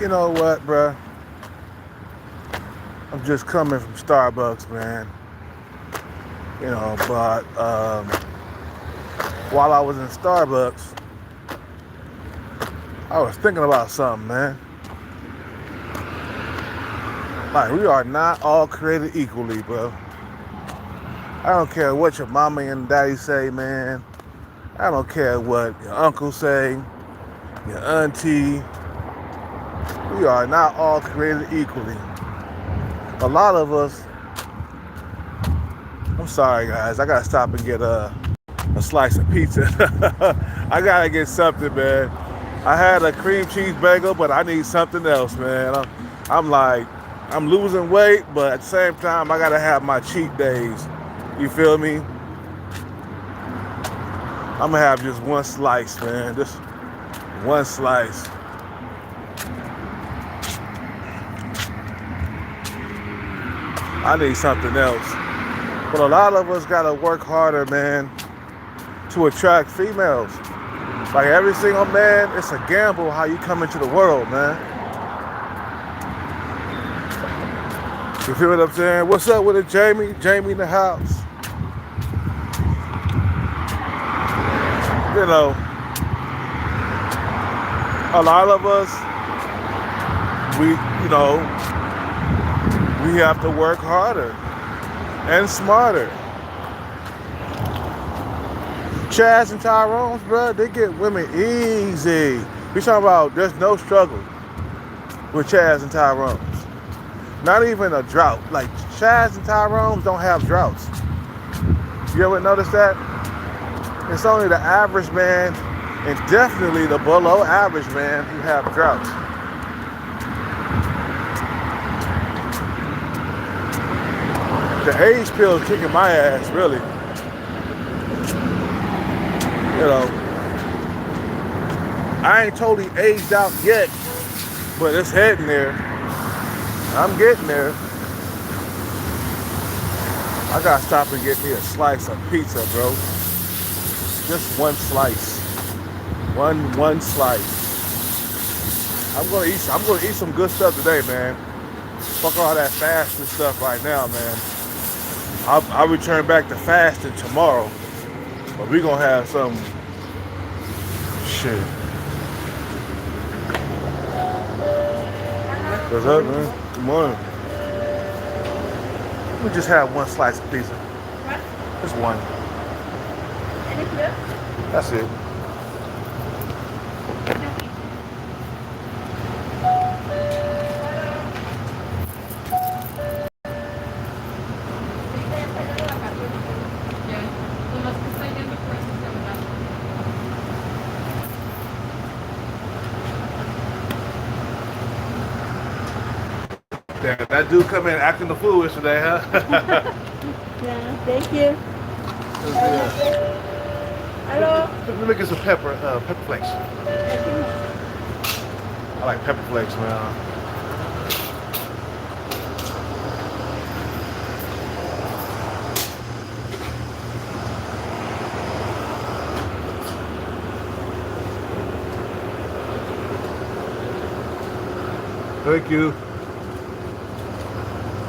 You know what, bruh? I'm just coming from Starbucks, man. But while I was in Starbucks, I was thinking about something, man. Like, we are not all created equally, bro. I don't care what your mama and daddy say, man. I don't care what your uncle say, your auntie. We are not all created equally. A lot of us, I'm sorry, guys. I gotta stop and get a slice of pizza. I gotta get something, man. I had a cream cheese bagel, but I need something else, man. I'm like, I'm losing weight, but at the same time, I gotta have my cheat days. You feel me? I'm gonna have just one slice, man. Just one slice. I need something else. But a lot of us gotta work harder, man, to attract females. Like every single man, it's a gamble how you come into the world, man. You feel what I'm saying? What's up with it, Jamie? Jamie in the house. You know, a lot of us, we have to work harder and smarter. Chaz and Tyrone's, bro, they get women easy. We talking about there's no struggle with Chaz and Tyrone's. Not even a drought. Like, Chaz and Tyrone's don't have droughts. You ever notice that? It's only the average man and definitely the below average man who have droughts. The age pill is kicking my ass, really. I ain't totally aged out yet, but it's heading there. I'm getting there. I gotta stop and get me a slice of pizza, bro. Just one slice. One slice. I'm gonna eat some good stuff today, man. Fuck all that fasting stuff right now, man. I'll return back to fasting tomorrow. But we gonna have some shit. What's up, man? Good morning. We just have one slice of pizza. Just one. That's it. Yeah, that dude come in acting the fool today, huh? Yeah, thank you. Hello. Let me get some pepper flakes. I like pepper flakes, man. Thank you.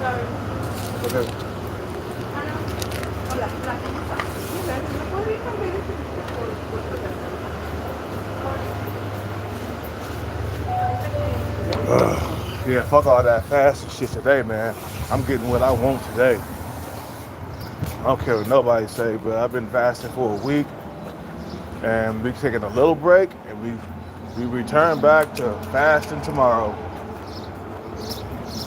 Sorry. Okay. Hola, Yeah, fuck all that fasting shit today, man. I'm getting what I want today. I don't care what nobody say, but I've been fasting for a week, and we taking a little break, and we return back to fasting tomorrow.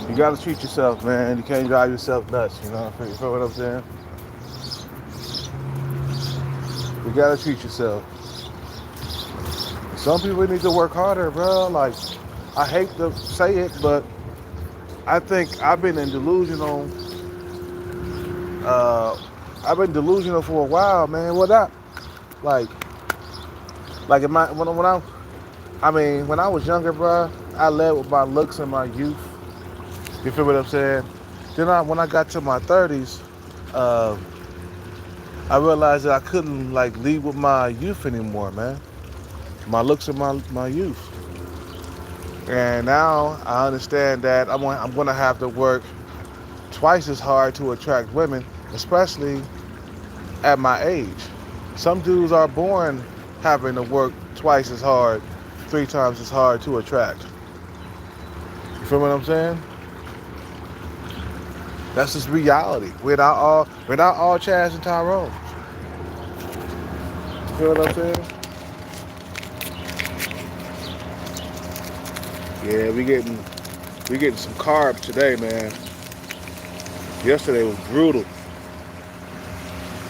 You gotta treat yourself, man. You can't drive yourself nuts, you know? You feel what I'm saying? You gotta treat yourself. Some people need to work harder, bro. Like, I hate to say it, but I think I've been delusional for a while, man. What up? Like when I was younger, bro, I led with my looks and my youth. You feel what I'm saying? Then when I got to my 30s, I realized that I couldn't like lead with my youth anymore, man. My looks and my youth. And now I understand that I'm gonna have to work twice as hard to attract women, especially at my age. Some dudes are born having to work twice as hard, 3 times as hard to attract. You feel what I'm saying? That's just reality. We're not all Chaz and Tyrone. You feel what I'm saying? Yeah, we getting some carbs today, man. Yesterday was brutal.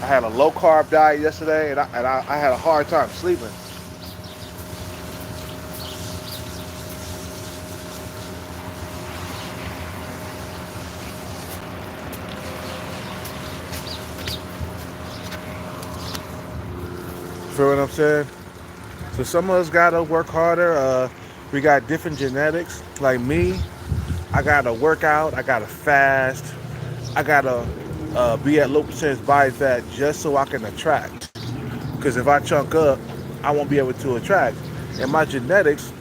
I had a low carb diet yesterday, and I had a hard time sleeping. Feel what I'm saying? So some of us gotta work harder. We got different genetics. Like me, I gotta work out. I gotta fast. I gotta be at low percentage body fat just so I can attract. Because if I chunk up, I won't be able to attract. And my genetics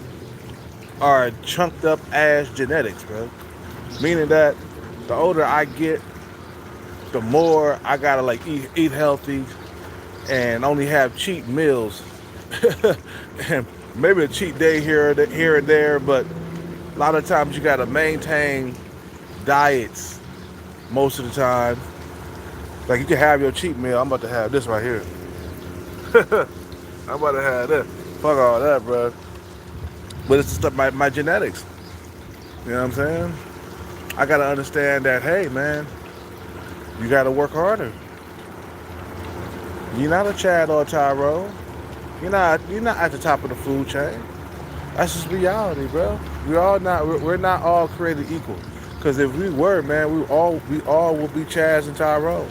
are chunked up ass genetics, bro. Meaning that the older I get, the more I gotta like eat healthy and only have cheat meals. And maybe a cheat day here and there, but a lot of times you gotta maintain diets most of the time. Like you can have your cheat meal. I'm about to have this right here. I'm about to have this. Fuck all that, bro. But it's just my genetics. You know what I'm saying? I gotta understand that, hey man, you gotta work harder. You're not a Chad or a Tyrone. You're not at the top of the food chain. That's just reality, bro. We're not all created equal. Because if we were, man, we all would be Chads and Tyrones.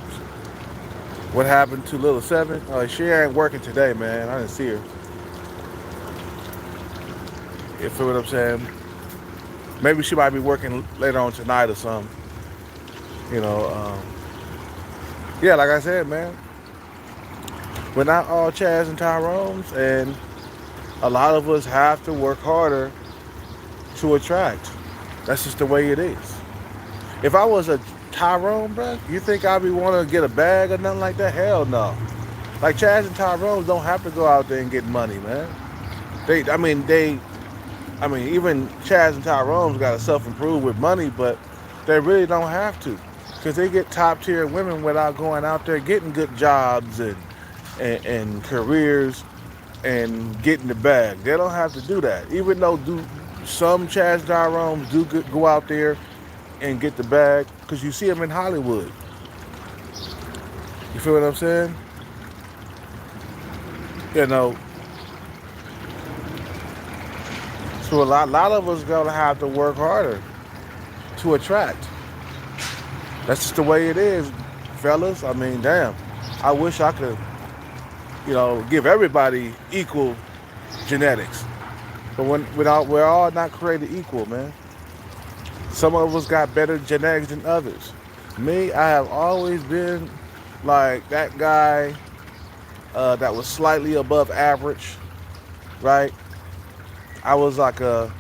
What happened to Little Seven? She ain't working today, man. I didn't see her. You feel what I'm saying? Maybe she might be working later on tonight or something. You know, yeah, like I said, man, we're not all Chads and Tyrones, and a lot of us have to work harder to attract. That's just the way it is. If I was a Tyrone, bro, you think I'd be wanting to get a bag or nothing like that? Hell no. Like Chads and Tyrones don't have to go out there and get money, man. Even Chads and Tyrones got to self-improve with money, but they really don't have to, because they get top-tier women without going out there getting good jobs and careers and getting the bag. They don't have to do that. Even though some Chads and Tyrones do go out there and get the bag, because you see them in Hollywood. You feel what I'm saying? You know, so a lot of us gonna have to work harder to attract. That's just the way it is, fellas. I mean, damn. I wish I could, give everybody equal genetics. But we're all not created equal, man. Some of us got better genetics than others. Me, I have always been like that guy that was slightly above average, right? I was like a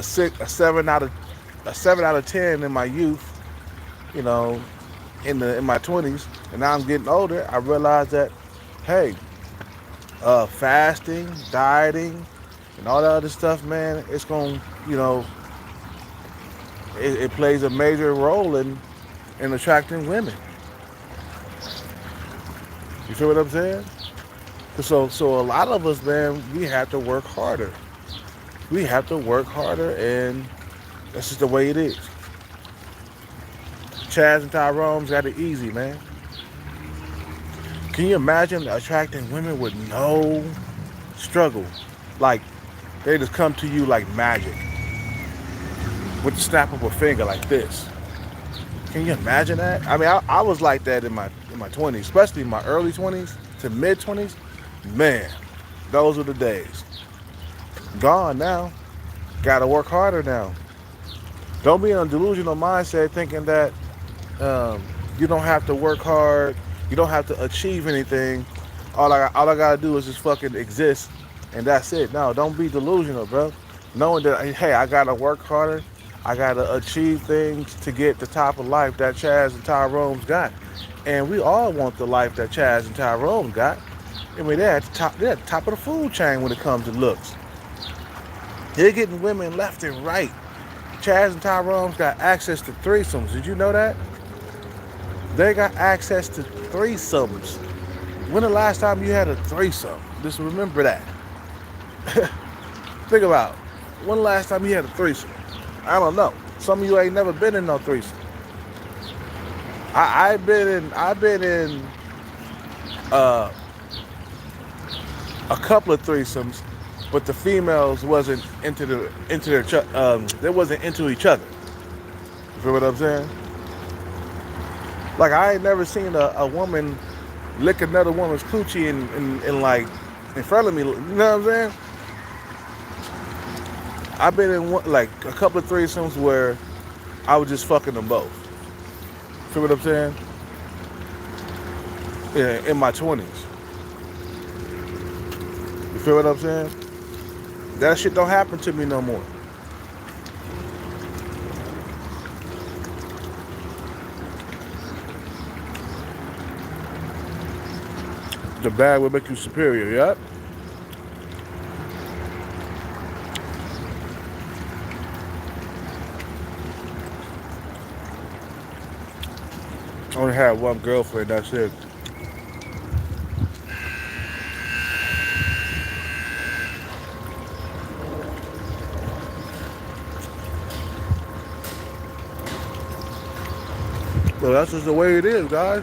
7 out of 10 in my youth, in my 20s, and now I'm getting older. I realized that, hey, fasting, dieting, and all that other stuff, man, it's gonna, it plays a major role in attracting women. You feel what I'm saying? So a lot of us, man, we have to work harder. We have to work harder, and that's just the way it is. Chads and Tyrones got it easy, man. Can you imagine attracting women with no struggle? Like, they just come to you like magic, with the snap of a finger like this. Can you imagine that? I mean, I was like that in my 20s, especially in my early 20s to mid 20s. Man, those were the days. Gone now. Gotta work harder now. Don't be in a delusional mindset thinking that you don't have to work hard, you don't have to achieve anything. All I gotta do is just fucking exist, and that's it. No, don't be delusional, bro. Knowing that, hey, I gotta work harder. I gotta achieve things to get the type of life that Chaz and Tyrone's got. And we all want the life that Chaz and Tyrone got. I mean, they're at the top of the food chain when it comes to looks. They're getting women left and right. Chaz and Tyrone's got access to threesomes. Did you know that? They got access to threesomes. When the last time you had a threesome? Just remember that. Think about it. When the last time you had a threesome? I don't know. Some of you ain't never been in no threesome. I've been in uh, a couple of threesomes, but the females wasn't they wasn't into each other. You feel what I'm saying? Like I ain't never seen a woman lick another woman's coochie and like in front of me. You know what I'm saying? I've been in like a couple of threesomes where I was just fucking them both. Feel what I'm saying? Yeah, in my 20s. You feel what I'm saying? That shit don't happen to me no more. The bad will make you superior, yep. I only had one girlfriend, that's it. Well, that's just the way it is, guys.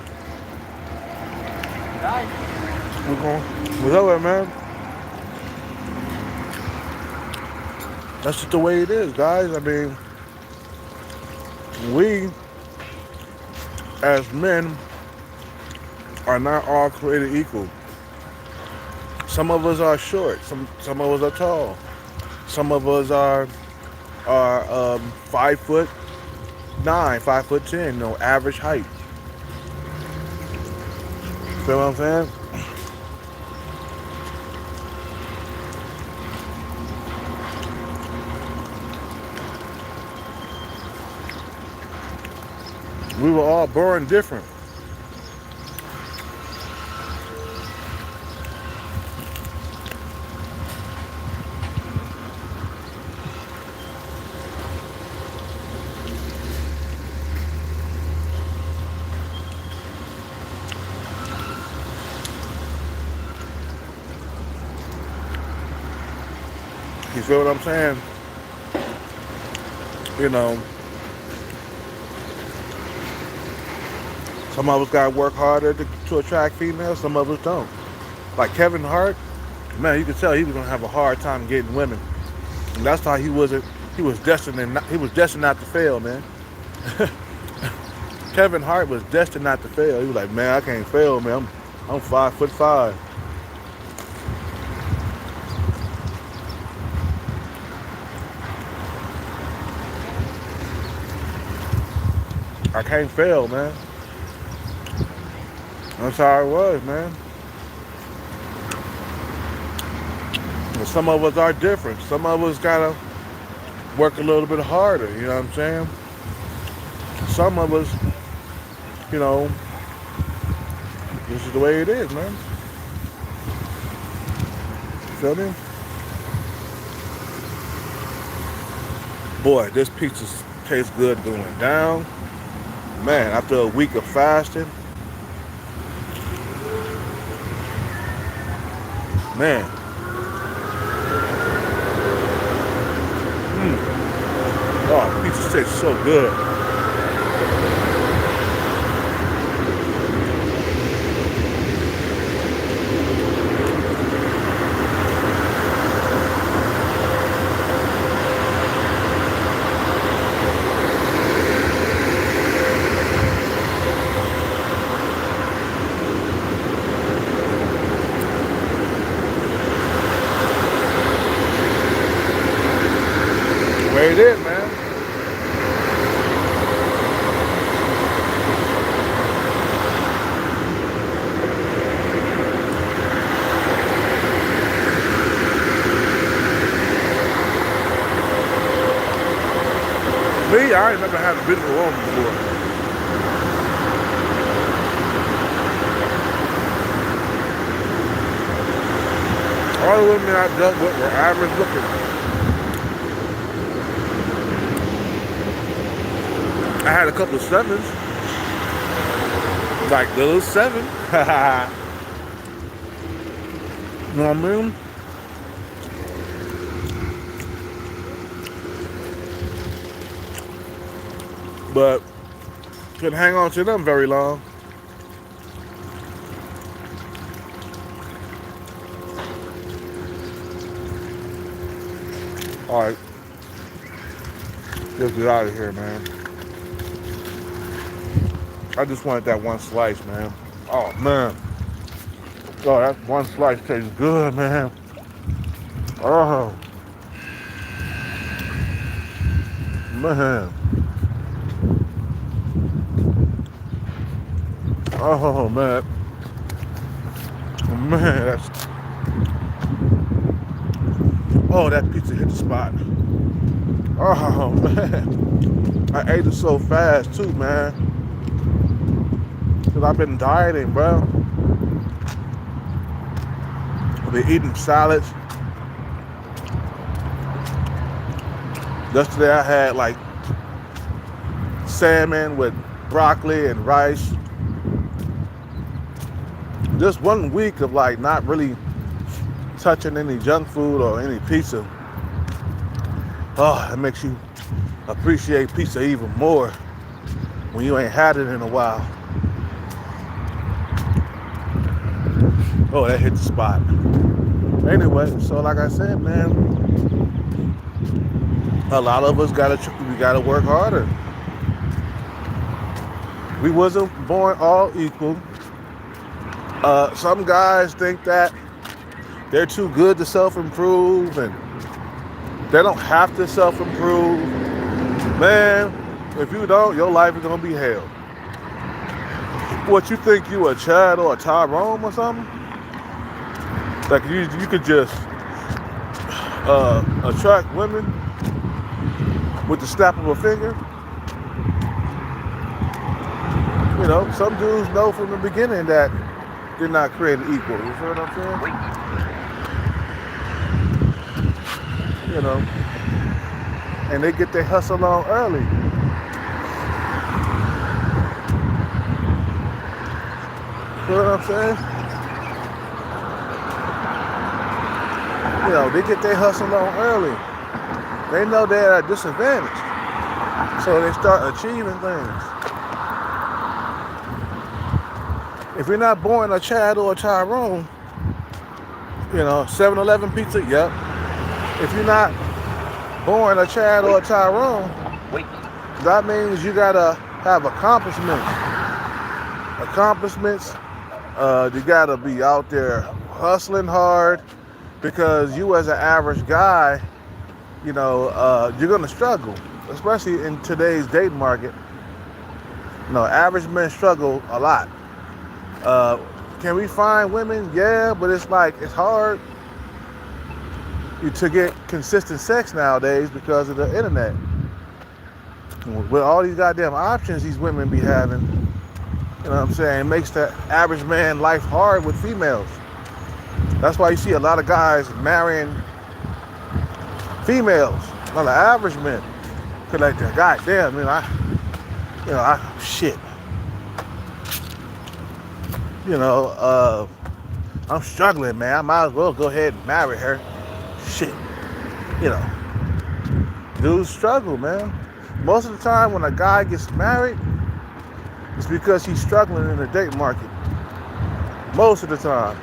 What's up, man? That's just the way it is, guys. I mean, we as men are not all created equal. Some of us are short. Some of us are tall. Some of us are 5'9", 5'10", average height. Feel what I'm saying? We were all born different. You feel what I'm saying? You know, some of us gotta work harder to attract females, some of us don't. Like Kevin Hart, man, you could tell he was gonna have a hard time getting women. And that's how he was destined not to fail, man. Kevin Hart was destined not to fail. He was like, man, I can't fail, man. I'm 5'5". I can't fail, man. That's how it was, man. And some of us are different. Some of us gotta work a little bit harder, you know what I'm saying? Some of us, this is the way it is, man. Feel me? Boy, this pizza tastes good going down. Man, after a week of fasting, man. Oh, pizza tastes so good. The way it is, man. Yeah, I ain't never had a beautiful woman before. All the women I dealt with were average looking. I had a couple of sevens. Like little seven. You know what I mean? But couldn't hang on to them very long. All right, let's get out of here, man. I just wanted that one slice, man. Oh man, oh that one slice tastes good, man. Oh man, oh man, man, that's. Oh, that pizza hit the spot. Oh, man. I ate it so fast, too, man. Because I've been dieting, bro. I've been eating salads. Yesterday I had, like, salmon with broccoli and rice. Just 1 week of, like, not really touching any junk food or any pizza. Oh, it makes you appreciate pizza even more when you ain't had it in a while. Oh, that hit the spot. Anyway, so like I said, man, a lot of us gotta work harder. We wasn't born all equal. Some guys think that they're too good to self-improve and they don't have to self-improve. Man, if you don't, your life is gonna be hell. What, you think you a Chad or a Tyrone or something? Like you could just attract women with the snap of a finger? You know, some dudes know from the beginning that they're not created equal. You feel what I'm saying? You know, and they get their hustle on early. You know what I'm saying? You know, they get their hustle on early. They know they're at a disadvantage. So they start achieving things. If you're not born a Chad or a Tyrone, you know, 7-Eleven pizza, yep. If you're not born a Chad or a Tyrone, that means you gotta have accomplishments. You gotta be out there hustling hard, because you as an average guy, you know, you're gonna struggle, especially in today's dating market. You know, average men struggle a lot. Can we find women? Yeah, but it's like, it's hard to get consistent sex nowadays because of the internet. With all these goddamn options these women be having, you know what I'm saying, it makes the average man life hard with females. That's why you see a lot of guys marrying females, not the average men. Cause like, goddamn, shit. You know, I'm struggling, man. I might as well go ahead and marry her. Shit. You know, dudes struggle, man. Most of the time when a guy gets married, it's because he's struggling in the date market. Most of the time.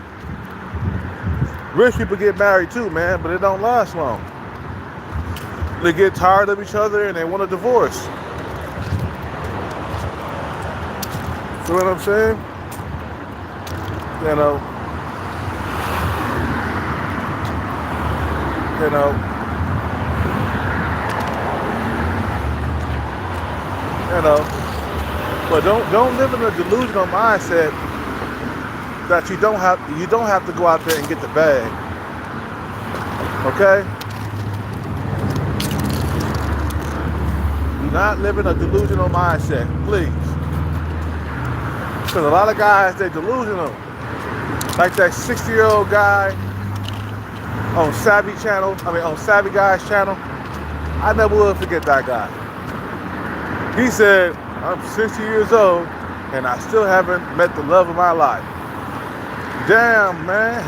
Rich people get married too, man, but it don't last long. They get tired of each other and they want a divorce. See what I'm saying? You know. But don't live in a delusional mindset that you don't have to go out there and get the bag. Okay? not live in a delusional mindset, please. Because a lot of guys, they're delusional. Like that 60-year-old guy on on Savvy Guy's channel. I never will forget that guy. He said, I'm 60 years old and I still haven't met the love of my life. Damn, man.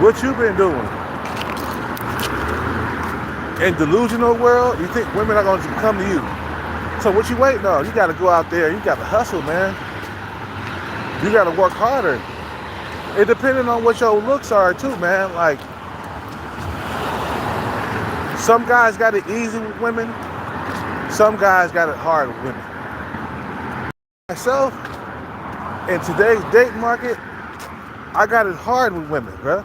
What you been doing? In delusional world, you think women are going to come to you. So what you waiting on? You got to go out there. You got to hustle, man. You got to work harder. It depending on what your looks are too, man. Like, some guys got it easy with women. Some guys got it hard with women. Myself, in today's dating market, I got it hard with women, bruh.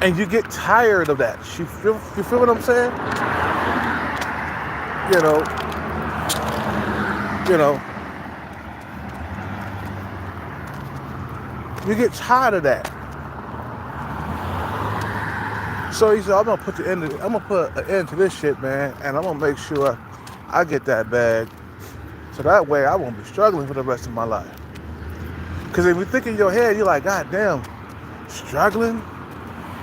And you get tired of that. You feel what I'm saying? You know, you get tired of that. So he said, I'm gonna put an end to this shit, man, and I'm gonna make sure I get that bag. So that way I won't be struggling for the rest of my life. Because if you think in your head, you're like, God damn, struggling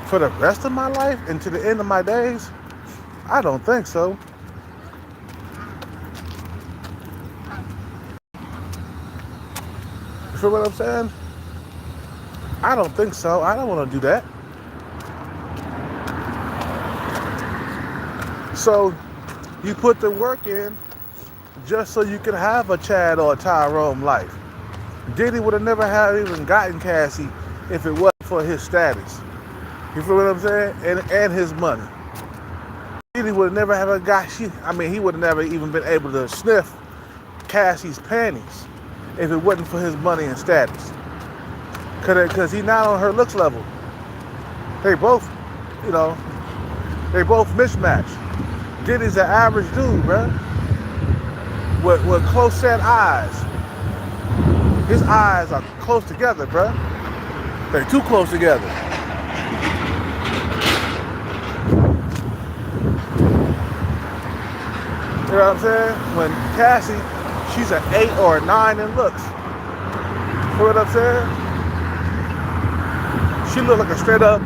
for the rest of my life and to the end of my days? I don't think so. You feel what I'm saying? I don't think so. I don't want to do that. So you put the work in just so you can have a Chad or a Tyrone life. Diddy would have never even gotten Cassie if it wasn't for his status. You feel what I'm saying? And his money. Diddy would have never he would have never even been able to sniff Cassie's panties if it wasn't for his money and status. Because he's not on her looks level. They both mismatched. Diddy's an average dude, bruh. With close set eyes. His eyes are close together, bruh. They're too close together. You know what I'm saying? When Cassie, she's an 8 or a 9 in looks. You know what I'm saying? She looked like a straight up,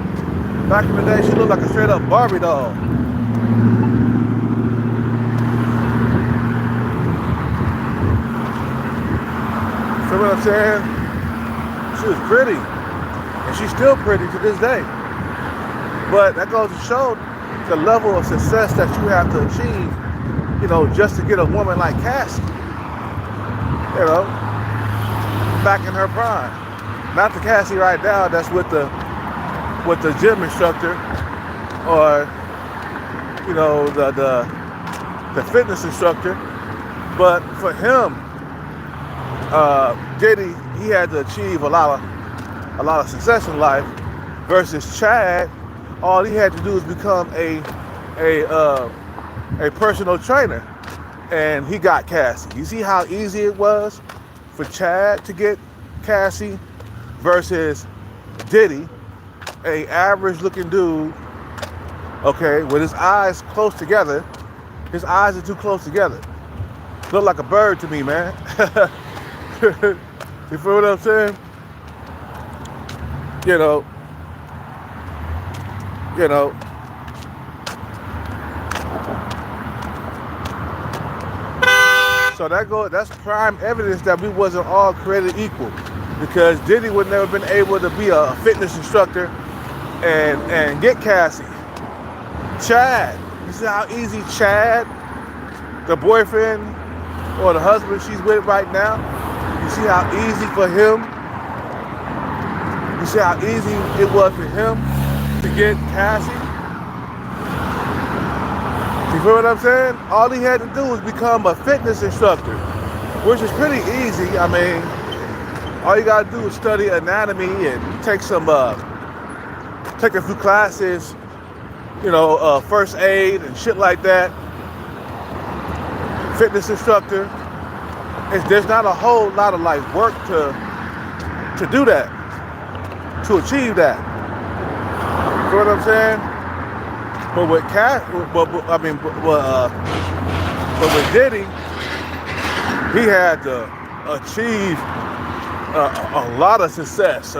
back in the day, she looked like a straight up Barbie doll. You know what I'm saying? She was pretty. And she's still pretty to this day. But that goes to show the level of success that you have to achieve, just to get a woman like Cassie, back in her prime. Not the Cassie right now that's with the gym instructor or, the fitness instructor. But for him, Diddy, he had to achieve a lot of success in life versus Chad. All he had to do is become a personal trainer, and he got Cassie. You see how easy it was for Chad to get Cassie versus Diddy, a average looking dude, okay, with his eyes close together. His eyes are too close together. Look like a bird to me, man. You feel what I'm saying? So that's prime evidence that we wasn't all created equal, because Diddy would never been able to be a fitness instructor and get Cassie. Chad, you see how easy Chad, the boyfriend or the husband she's with right now, you see how easy for him, you see how easy it was for him to get Cassie? You feel what I'm saying? All he had to do was become a fitness instructor, which is pretty easy. I mean, all you gotta do is study anatomy and take a few classes, first aid and shit like that. Fitness instructor. There's not a whole lot of work to do that, to achieve that. You know what I'm saying? But with But with Diddy, he had to achieve a lot of success.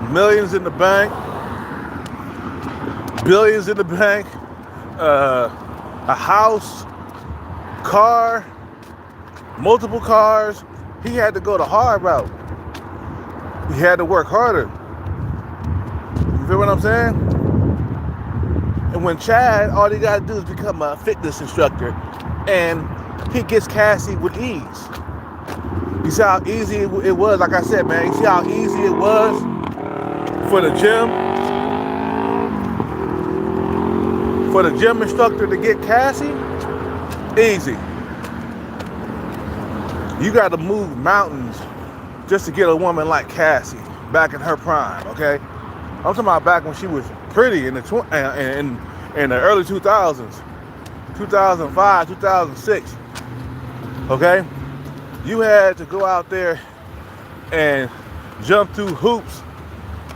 Millions in the bank, billions in the bank, a house, car, multiple cars. He had to go the hard route. He had to work harder. You feel what I'm saying? And when Chad, all he got to do is become a fitness instructor, and he gets Cassie with ease. You see how easy it was? Like I said, man, you see how easy it was for the gym instructor to get Cassie? Easy. You got to move mountains just to get a woman like Cassie back in her prime, okay? I'm talking about back when she was pretty in the early 2000s, 2005, 2006, okay? You had to go out there and jump through hoops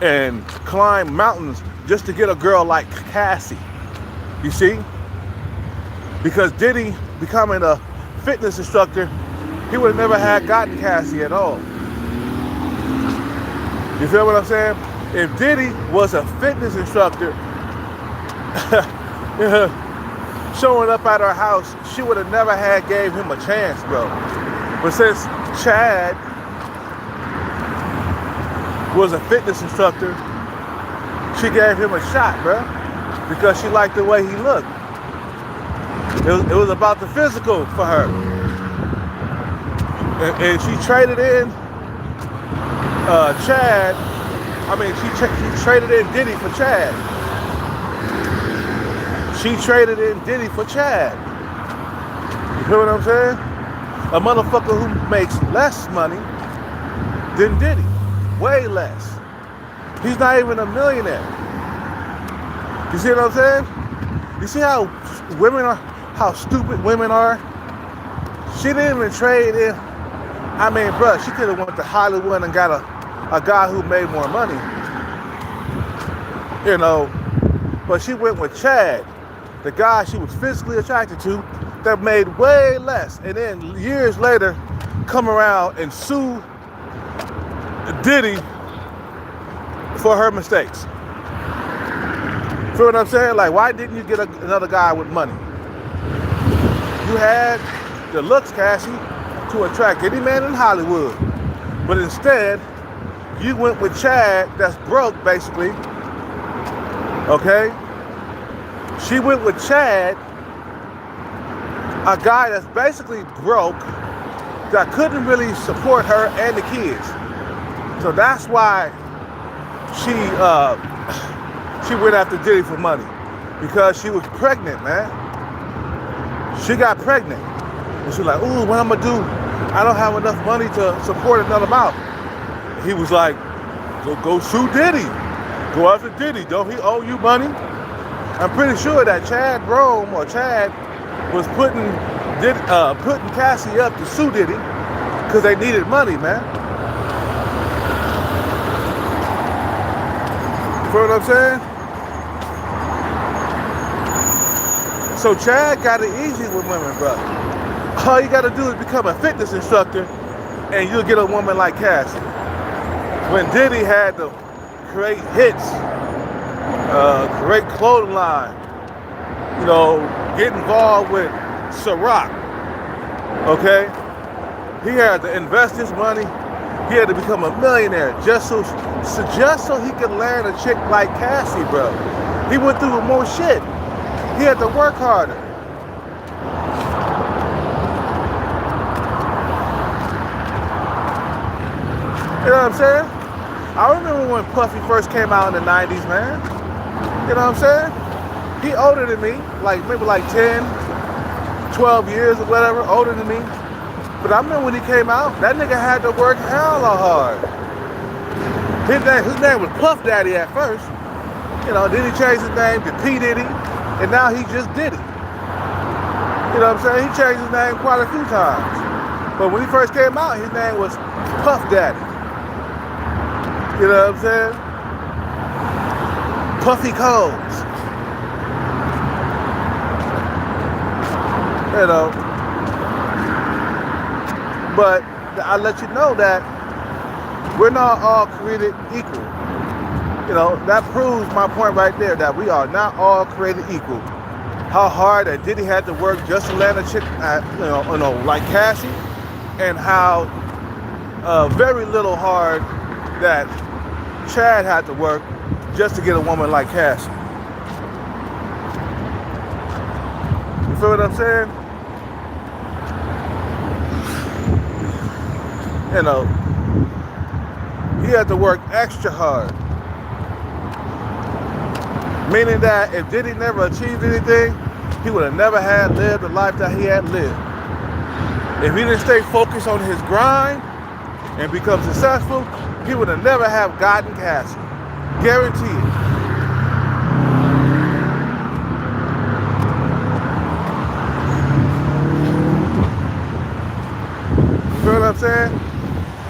and climb mountains just to get a girl like Cassie, you see? Because Diddy becoming a fitness instructor, he would have never had gotten Cassie at all. You feel what I'm saying? If Diddy was a fitness instructor showing up at her house, she would have never had gave him a chance, bro. But since Chad was a fitness instructor, she gave him a shot, bro, because she liked the way he looked. It was about the physical for her. And she traded in she traded in Diddy for Chad. She traded in Diddy for Chad. You feel what I'm saying? A motherfucker who makes less money than Diddy. Way less. He's not even a millionaire. You see what I'm saying? You see how women are, how stupid women are? She didn't even trade in. I mean, bruh, she could have went to Hollywood and got a guy who made more money. You know, but she went with Chad, the guy she was physically attracted to, that made way less. And then years later, come around and sue Diddy for her mistakes. Feel what I'm saying? Like, why didn't you get another guy with money? You had the looks, Cassie, to attract any man in Hollywood. But instead, you went with Chad that's broke, basically. Okay? She went with Chad, a guy that's basically broke, that couldn't really support her and the kids. So that's why she went after Diddy for money. Because she was pregnant, man. She got pregnant. And she's like, ooh, what I'm gonna do? I don't have enough money to support another mouth. He was like, go sue Diddy. Go after Diddy. Don't he owe you money? I'm pretty sure that Chad was putting Cassie up to sue Diddy because they needed money, man. You feel what I'm saying? So Chad got it easy with women, bro. All you gotta do is become a fitness instructor and you'll get a woman like Cassie. When Diddy had to create hits, create clothing line, you know, get involved with Ciroc, okay? He had to invest his money. He had to become a millionaire just so he could land a chick like Cassie, bro. He went through more shit. He had to work harder. You know what I'm saying? I remember when Puffy first came out in the 90s, man. You know what I'm saying? He older than me, maybe 10, 12 years or whatever, older than me. But I remember when he came out, that nigga had to work hella hard. His name was Puff Daddy at first. You know, then he changed his name to P. Diddy, and now he just did it. You know what I'm saying? He changed his name quite a few times. But when he first came out, his name was Puff Daddy. You know what I'm saying? Puffy Combs. You know. But I let you know that we're not all created equal. You know, that proves my point right there, that we are not all created equal. How hard that Diddy had to work just to land a chick, like Cassie, and how very little hard that Chad had to work just to get a woman like Cassie. You feel what I'm saying? You know, he had to work extra hard. Meaning that if Diddy never achieved anything, he would have never had lived the life that he had lived. If he didn't stay focused on his grind and become successful, he would have never have gotten Cassie. Guaranteed. You feel what I'm saying?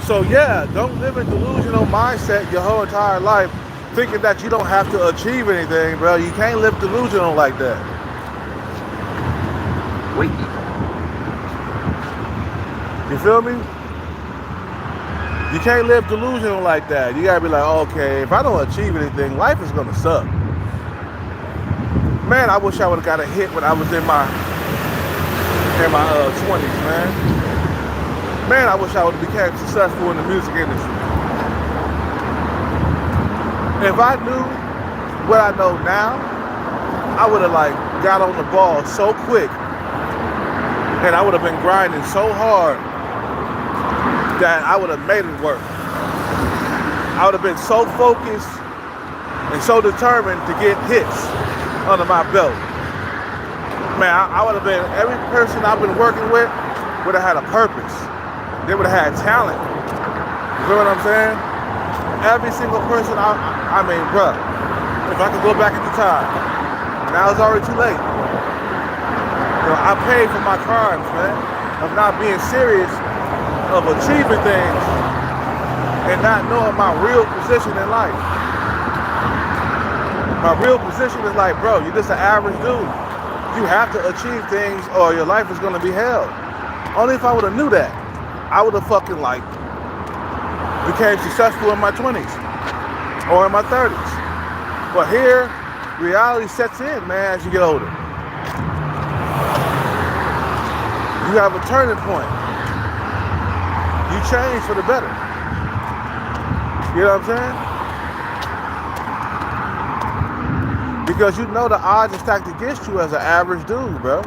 So yeah, don't live in delusional mindset your whole entire life thinking that you don't have to achieve anything, bro. You can't live delusional like that. Wait. You feel me? You can't live delusional like that. You gotta be like, okay, if I don't achieve anything, life is gonna suck. Man, I wish I would have got a hit when I was in my 20s, man. Man, I wish I would have became successful in the music industry. If I knew what I know now, I would have got on the ball so quick, and I would have been grinding so hard that I would have made it work. I would have been so focused and so determined to get hits under my belt. Man, I would have been, every person I've been working with would have had a purpose. They would have had talent. You know what I'm saying? Every single person, I mean, bruh, if I could go back in the time, now it's already too late. You know, I paid for my crimes, man, of not being serious, of achieving things, and not knowing my real position in life. My real position is like, bro, you're just an average dude. You have to achieve things or your life is gonna be hell. Only if I would have knew that, I would have fucking became successful in my 20s or in my 30s. But here, reality sets in, man, as you get older. You have a turning point. You change for the better. You know what I'm saying? Because you know the odds are stacked against you as an average dude, bro.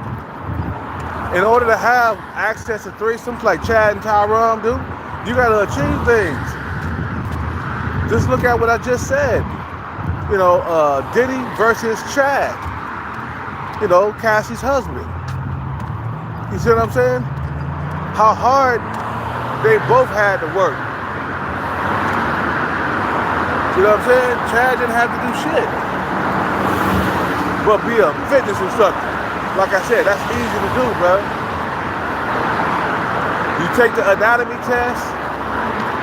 In order to have access to threesomes like Chad and Tyrone do, you gotta achieve things. Just look at what I just said. You know, Diddy versus Chad. You know, Cassie's husband. You see what I'm saying? How hard they both had to work. You know what I'm saying? Chad didn't have to do shit but be a fitness instructor. Like I said, that's easy to do, bro. You take the anatomy test,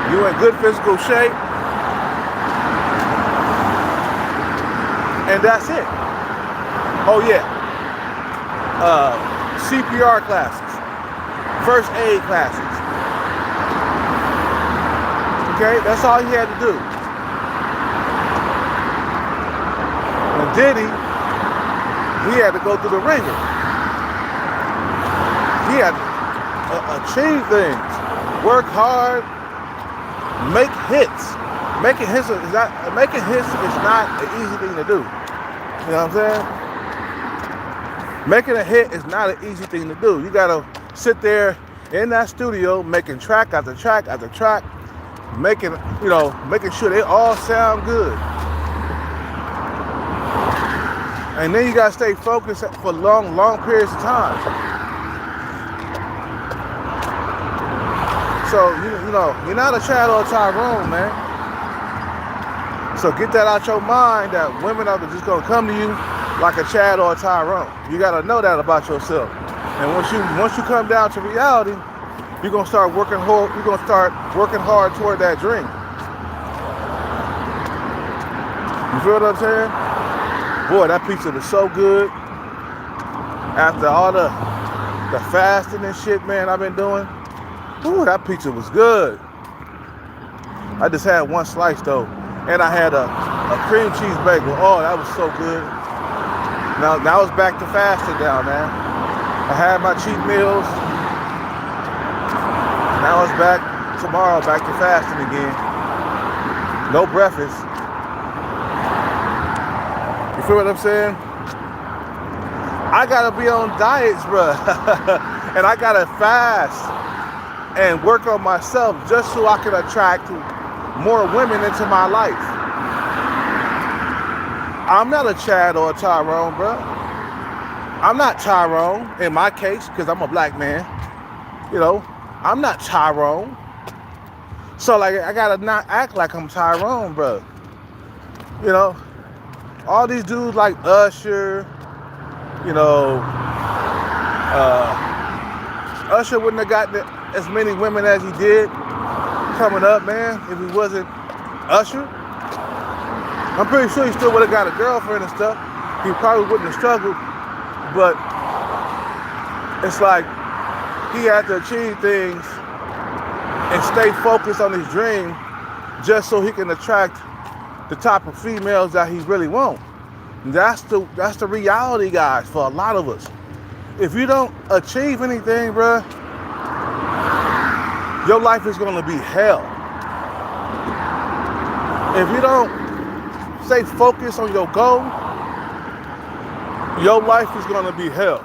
you in good physical shape, and that's it. Oh yeah. CPR classes, first aid classes. Okay, that's all he had to do. And Diddy, he had to go through the ringer. He had to achieve things, work hard, make hits. Making hits is not an easy thing to do. You know what I'm saying? Making a hit is not an easy thing to do. You gotta sit there in that studio making track after track after track, making sure they all sound good. And then you gotta stay focused for long periods of time. So you know, you're not a Chad or a Tyrone, man. So get that out your mind that women are just gonna come to you like a Chad or a Tyrone. You gotta know that about yourself. And once you come down to reality, you're gonna start working hard. You're gonna start working hard toward that dream. You feel what I'm saying? Boy, that pizza was so good. After all the fasting and shit, man, I've been doing, Ooh, that pizza was good. I just had one slice though. And I had a cream cheese bagel. Oh, that was so good. Now it's back to fasting down, man. I had my cheat meals. Now it's back tomorrow, back to fasting again. No breakfast. You feel what I'm saying? I gotta be on diets, bruh. And I gotta fast and work on myself just so I can attract more women into my life. I'm not a Chad or a Tyrone, bruh. I'm not Tyrone in my case, because I'm a black man. You know, I'm not Tyrone. So like, I gotta not act like I'm Tyrone, bruh. You know, all these dudes like Usher, you know, Usher wouldn't have gotten as many women as he did coming up, man, if he wasn't Usher. I'm pretty sure he still would have got a girlfriend and stuff. He probably wouldn't have struggled, but it's like he had to achieve things and stay focused on his dream just so he can attract the type of females that he really wants. That's the reality, guys, for a lot of us. If you don't achieve anything, bruh, your life is gonna be hell. If you don't stay focused on your goal, your life is gonna be hell.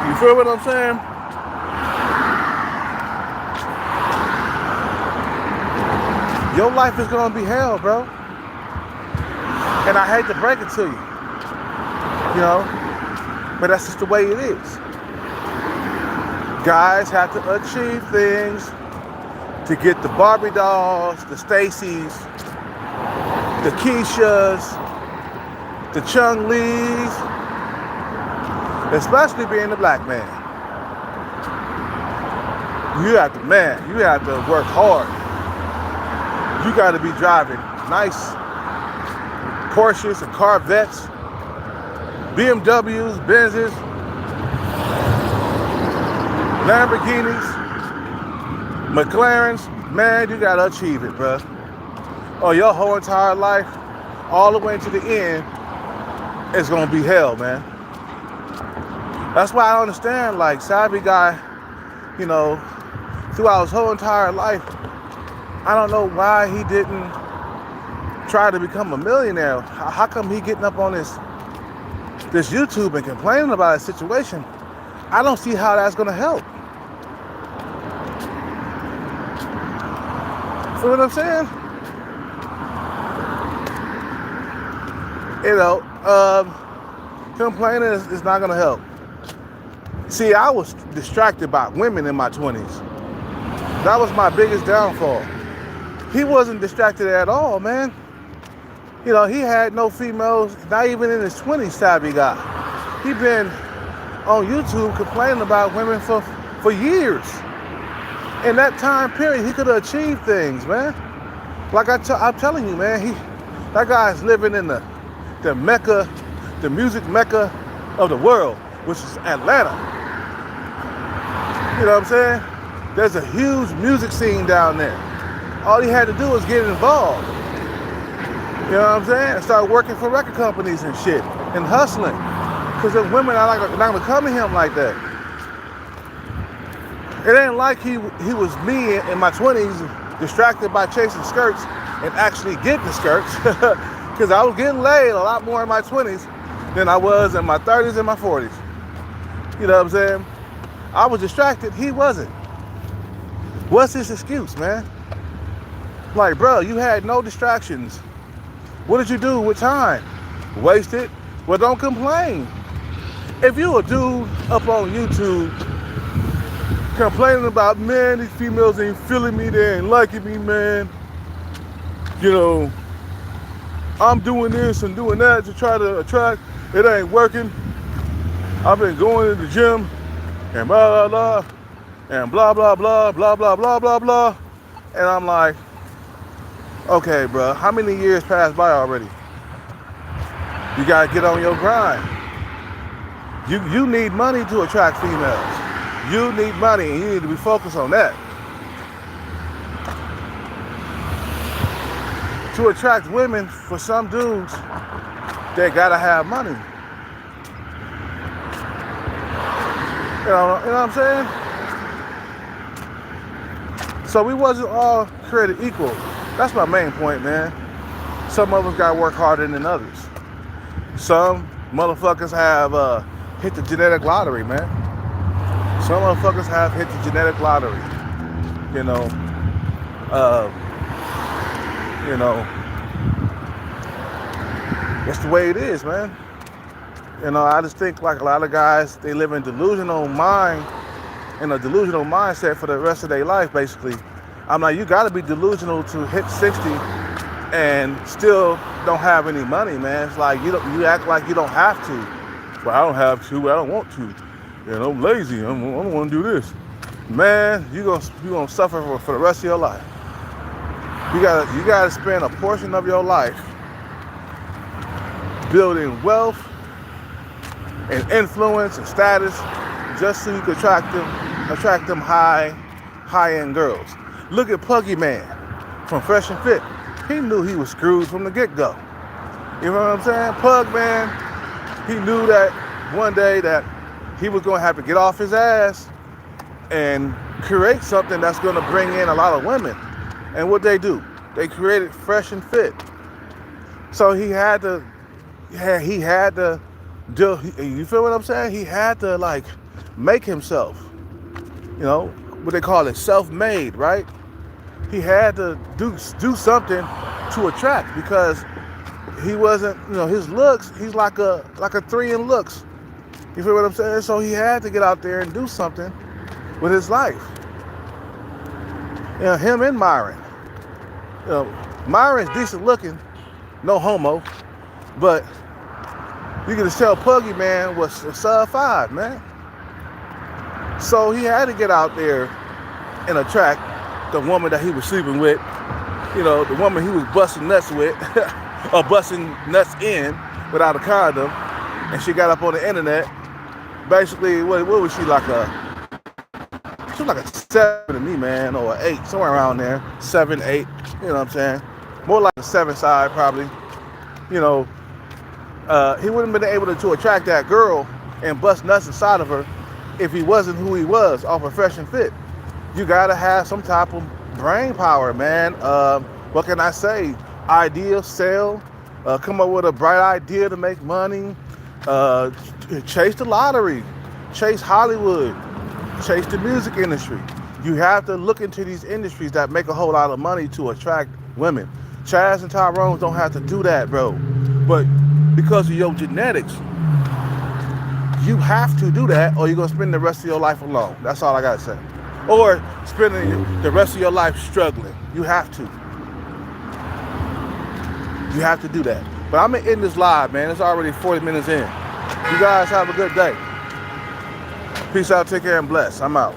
You feel what I'm saying? Your life is gonna be hell, bro. And I hate to break it to you know, but that's just the way it is. Guys have to achieve things to get the Barbie dolls, the Stacys, the Keishas, the Chung Lees, especially being a black man. You have to work hard. You got to be driving nice Porsches and Corvettes, BMWs, Benzes, Lamborghinis, McLarens. Man, you gotta achieve it, bro. Or your whole entire life, all the way to the end, it's gonna be hell, man. That's why I don't understand, like, Savvy Guy, you know, throughout his whole entire life, I don't know why he didn't try to become a millionaire. How come he getting up on this YouTube and complaining about his situation? I don't see how that's gonna help. See what I'm saying? You know, complaining is not gonna help. See, I was distracted by women in my 20s. That was my biggest downfall. He wasn't distracted at all, man. You know, he had no females, not even in his 20s, Savvy Guy. He been on YouTube complaining about women for years. In that time period, he could have achieved things, man. Like I'm telling you, man, that guy's living in the Mecca, the music Mecca of the world, which is Atlanta. You know what I'm saying? There's a huge music scene down there. All he had to do was get involved. You know what I'm saying? And start working for record companies and shit and hustling. Because the women are not gonna come to him like that. It ain't like he was me in my 20s, distracted by chasing skirts and actually getting the skirts. Because I was getting laid a lot more in my 20s than I was in my 30s and my 40s. You know what I'm saying? I was distracted, he wasn't. What's his excuse, man? Like, bro, you had no distractions. What did you do with time? Waste it? Well, don't complain. If you a dude up on YouTube complaining about, man, these females ain't feeling me, they ain't liking me, man. You know, I'm doing this and doing that to try to attract, it ain't working. I've been going to the gym and blah, blah, blah, and blah, blah, blah, blah, blah, blah, blah, blah. And I'm like, okay, bro, how many years passed by already? You gotta get on your grind. You need money to attract females. You need money and you need to be focused on that. To attract women, for some dudes, they gotta have money. You know what I'm saying? So we wasn't all created equal. That's my main point, man. Some of us gotta work harder than others. Some motherfuckers have hit the genetic lottery, man. Some motherfuckers have hit the genetic lottery. You know, it's the way it is, man. You know, I just think like a lot of guys, they live in a delusional mindset for the rest of their life, basically. I'm like, you gotta be delusional to hit 60 and still don't have any money, man. It's like you act like you don't have to. Well, I don't have to, I don't want to. You know, I'm lazy, I don't want to do this. Man, you're gonna suffer for the rest of your life. You gotta spend a portion of your life building wealth and influence and status just so you can attract them high-end girls. Look at Puggy Man from Fresh and Fit. He knew he was screwed from the get-go. You know what I'm saying? Pug Man, he knew that one day that he was gonna have to get off his ass and create something that's gonna bring in a lot of women. And what they do? They created Fresh and Fit. So he had to do, you feel what I'm saying? He had to like make himself, you know, what they call it, self-made, right? He had to do something to attract because he wasn't, you know, his looks, he's like a 3 in looks. You feel what I'm saying? So he had to get out there and do something with his life. You know, him and Myron. You know, Myron's decent looking, no homo, but you can just tell Puggy Man was a sub 5, man. So he had to get out there and attract the woman that he was sleeping with, you know, the woman he was busting nuts with, or busting nuts in without a condom, and she got up on the internet. Basically, what was she, like she was like a 7 to me, man, or an 8, somewhere around there, 7, 8, you know what I'm saying? More like a 7 side, probably. You know, he wouldn't have been able to attract that girl and bust nuts inside of her if he wasn't who he was off of Fresh and Fit. You gotta have some type of brain power, man. What can I say? Idea, sell, come up with a bright idea to make money, chase the lottery, chase Hollywood, chase the music industry. You have to look into these industries that make a whole lot of money to attract women. Chaz and Tyrone don't have to do that, bro. But because of your genetics, you have to do that or you're going to spend the rest of your life alone. That's all I got to say. Or spending the rest of your life struggling. You have to. You have to do that. But I'm going to end this live, man. It's already 40 minutes in. You guys have a good day. Peace out, take care, and bless. I'm out.